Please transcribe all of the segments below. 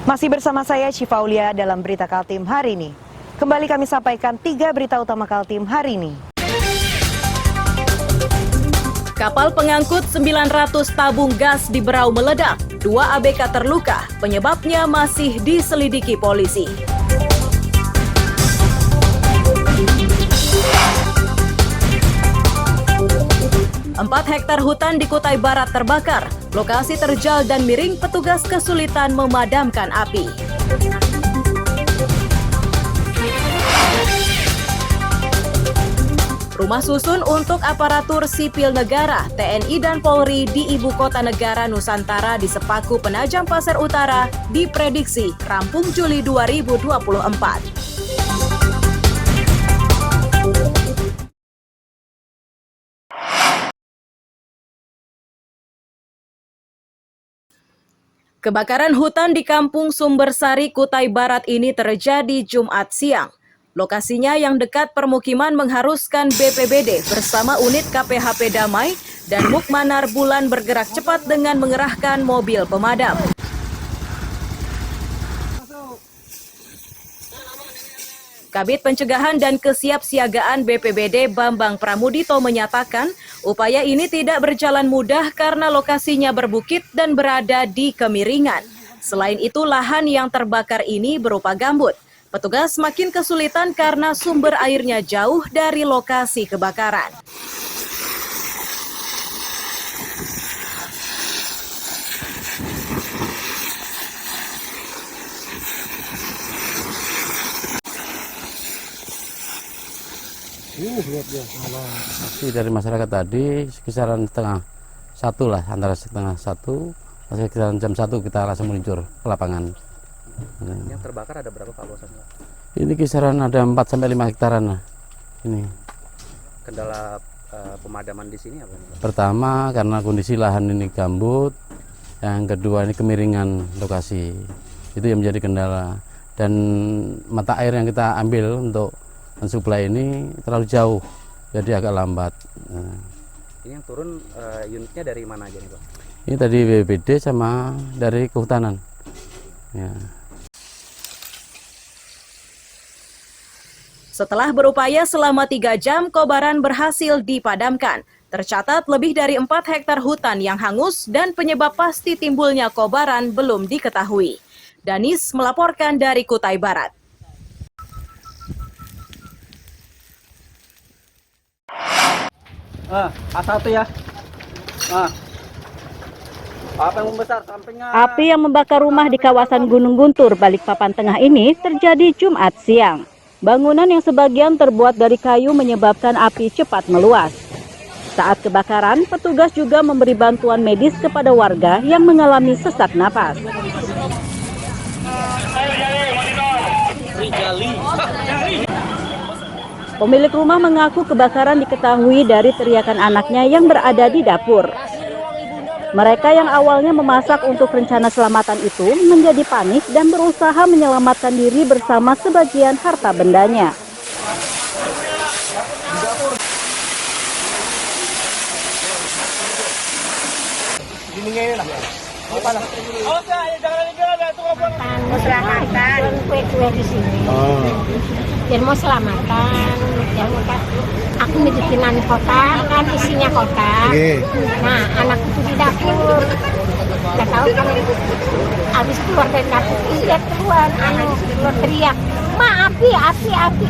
Masih bersama saya Syifa Aulia dalam Berita Kaltim hari ini. Kembali kami sampaikan 3 berita utama Kaltim hari ini. Kapal pengangkut 900 tabung gas di Berau meledak, 2 ABK terluka, penyebabnya masih diselidiki polisi. Empat hektar hutan di Kutai Barat terbakar, lokasi terjal dan miring, petugas kesulitan memadamkan api. Rumah susun untuk aparatur sipil negara, TNI dan Polri di Ibu Kota Negara Nusantara di Sepaku Penajam Pasar Utara diprediksi rampung Juli 2024. Kebakaran hutan di Kampung Sumbersari, Kutai Barat ini terjadi Jumat siang. Lokasinya yang dekat permukiman mengharuskan BPBD bersama unit KPHP Damai dan Mukmanar Bulan bergerak cepat dengan mengerahkan mobil pemadam. Kabid Pencegahan dan Kesiapsiagaan BPBD Bambang Pramudito menyatakan upaya ini tidak berjalan mudah karena lokasinya berbukit dan berada di kemiringan. Selain itu, lahan yang terbakar ini berupa gambut. Petugas makin kesulitan karena sumber airnya jauh dari lokasi kebakaran. Aksi dari masyarakat tadi kisaran setengah 1 lah, antara setengah 1 kisaran jam 1 kita langsung meluncur ke lapangan. Yang terbakar ada berapa Pak luasannya? Ini kisaran ada 4-5 hektaran lah. Ini. Kendala pemadaman di sini apa? Pertama karena kondisi lahan ini gambut, yang kedua ini kemiringan lokasi. Itu yang menjadi kendala. Dan mata air yang kita ambil untuk mensuplai ini terlalu jauh, jadi agak lambat. Ini yang turun unitnya dari mana aja nih Pak? Ini tadi BPBD sama dari kehutanan. Ya. Setelah berupaya selama 3 jam, kobaran berhasil dipadamkan. Tercatat lebih dari 4 hektar hutan yang hangus dan penyebab pasti timbulnya kobaran belum diketahui. Danis melaporkan dari Kutai Barat. A1 ya. Apa yang membesar sampingnya? Api yang membakar rumah di kawasan Gunung Guntur, Balikpapan Tengah ini terjadi Jumat siang. Bangunan yang sebagian terbuat dari kayu menyebabkan api cepat meluas. Saat kebakaran, petugas juga memberi bantuan medis kepada warga yang mengalami sesak napas. Pemilik rumah mengaku kebakaran diketahui dari teriakan anaknya yang berada di dapur. Mereka yang awalnya memasak untuk rencana selamatan itu menjadi panik dan berusaha menyelamatkan diri bersama sebagian harta bendanya. Selamatan kue-kue di sini. Dan mau selamatan, aku bikinan kotak, kan isinya kotak. Nah, anak itu di dapur. Gak tahu kan, habis keluar dari dapur, lihat keluar, keluar teriak, "Ma, api, api, api."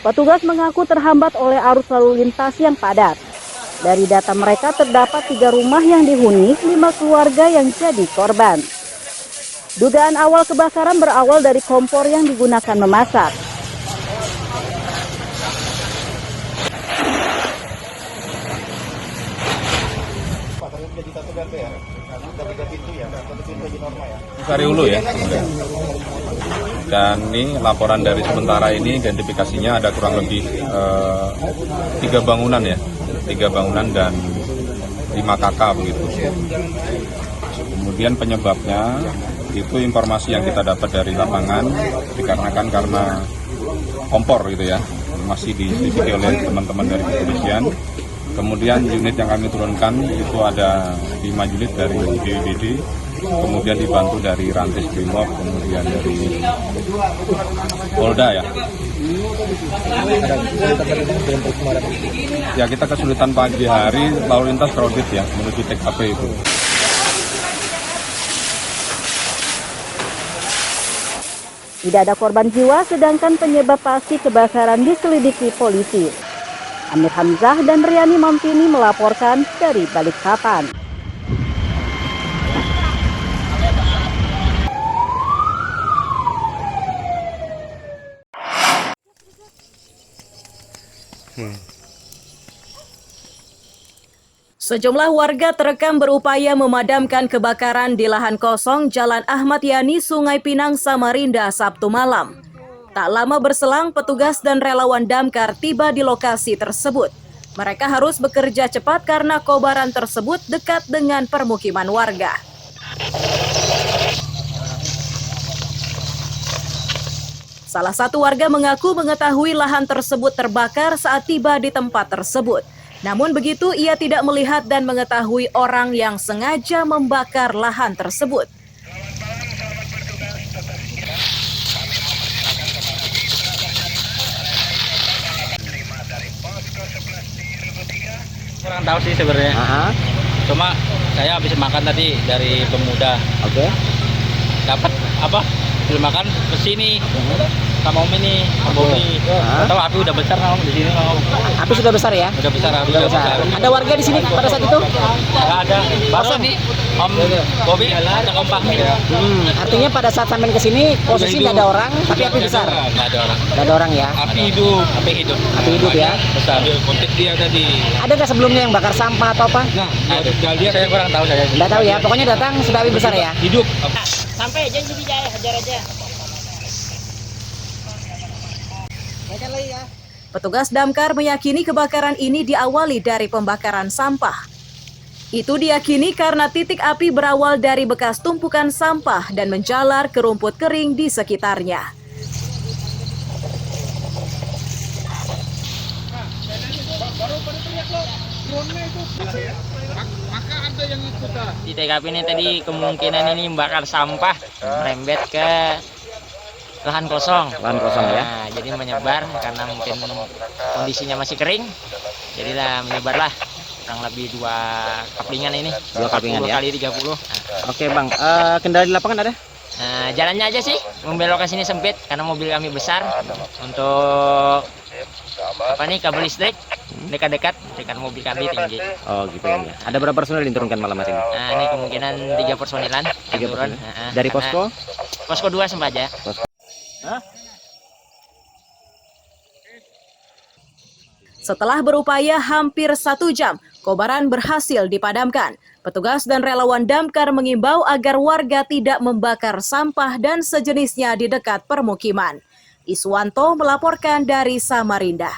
Petugas mengaku terhambat oleh arus lalu lintas yang padat. Dari data mereka terdapat 3 rumah yang dihuni, 5 keluarga yang jadi korban. Dugaan awal kebakaran berawal dari kompor yang digunakan memasak. Dari hulu ya. Dan ini laporan dari sementara ini identifikasinya ada kurang lebih 3 bangunan ya, 3 bangunan dan 5 kakak begitu. Kemudian penyebabnya itu informasi yang kita dapat dari lapangan dikarenakan karena kompor gitu ya, masih diselidiki oleh teman-teman dari kepolisian Kemudian unit yang kami turunkan itu ada 5 unit dari BPBD, kemudian dibantu dari Rantis Brimob, kemudian dari Polda ya. Ya kita kesulitan pagi hari, lalu lintas crowded ya menuju TKP itu. Tidak ada korban jiwa, sedangkan penyebab pasti kebakaran diselidiki polisi. Amir Hamzah dan Riani Mampini melaporkan dari Balikpapan. Sejumlah warga terekam berupaya memadamkan kebakaran di lahan kosong Jalan Ahmad Yani, Sungai Pinang, Samarinda, Sabtu malam. Tak lama berselang, petugas dan relawan damkar tiba di lokasi tersebut. Mereka harus bekerja cepat karena kobaran tersebut dekat dengan permukiman warga. Salah satu warga mengaku mengetahui lahan tersebut terbakar saat tiba di tempat tersebut. Namun begitu, ia tidak melihat dan mengetahui orang yang sengaja membakar lahan tersebut. Kurang tahu sih sebenarnya. Cuma saya habis makan tadi dari Pemuda. Oke. Dapat apa? Belum makan ke sini. Sama Om ini, Om Bobi. Tahu api udah besar Om di sini Om. Api sudah besar ya? Udah besar api. Sudah besar. Ada warga di sini pada saat itu? Enggak ada. Baru nih Om Bobi ada Om Fahmi. Artinya pada saat sampai ke sini posisi nggak ada orang, tapi api besar. Nggak ada orang. Nggak ada orang ya? Api hidup. Api hidup. Api hidup ya? Besar. Kontak dia tadi. Ada nggak sebelumnya yang bakar sampah atau apa? Nah, ada. Dia saya kurang tahu saya. Nggak tahu ya. Pokoknya datang sudah api besar ya? Hidup. Sampai janji dijaya, hajar aja. Petugas damkar meyakini kebakaran ini diawali dari pembakaran sampah. Itu diyakini karena titik api berawal dari bekas tumpukan sampah dan menjalar ke rumput kering di sekitarnya. Di TKP ini tadi kemungkinan ini membakar sampah merembet ke lahan kosong. Lahan kosong ya? Nah, jadi menyebar karena mungkin kondisinya masih kering. Jadilah menyebarlah kurang lebih 2 kaplingan ini. 2 kaplingan ya? 2 kali 30. Oke Bang, kendala di lapangan ada? Nah, jalannya aja sih, membelok ke sini sempit karena mobil kami besar. Untuk apa nih, kabel listrik dekat-dekat dengan mobil kami tinggi. Oh gitu ya. Ada berapa personel yang diturunkan malam hari ini? Nah, ini kemungkinan 3 personilan. 3 personel? Nah, Dari posko? Posko 2 Sempaja. Setelah berupaya hampir 1 jam, kobaran berhasil dipadamkan. Petugas dan relawan damkar mengimbau agar warga tidak membakar sampah dan sejenisnya di dekat permukiman. Iswanto melaporkan dari Samarinda.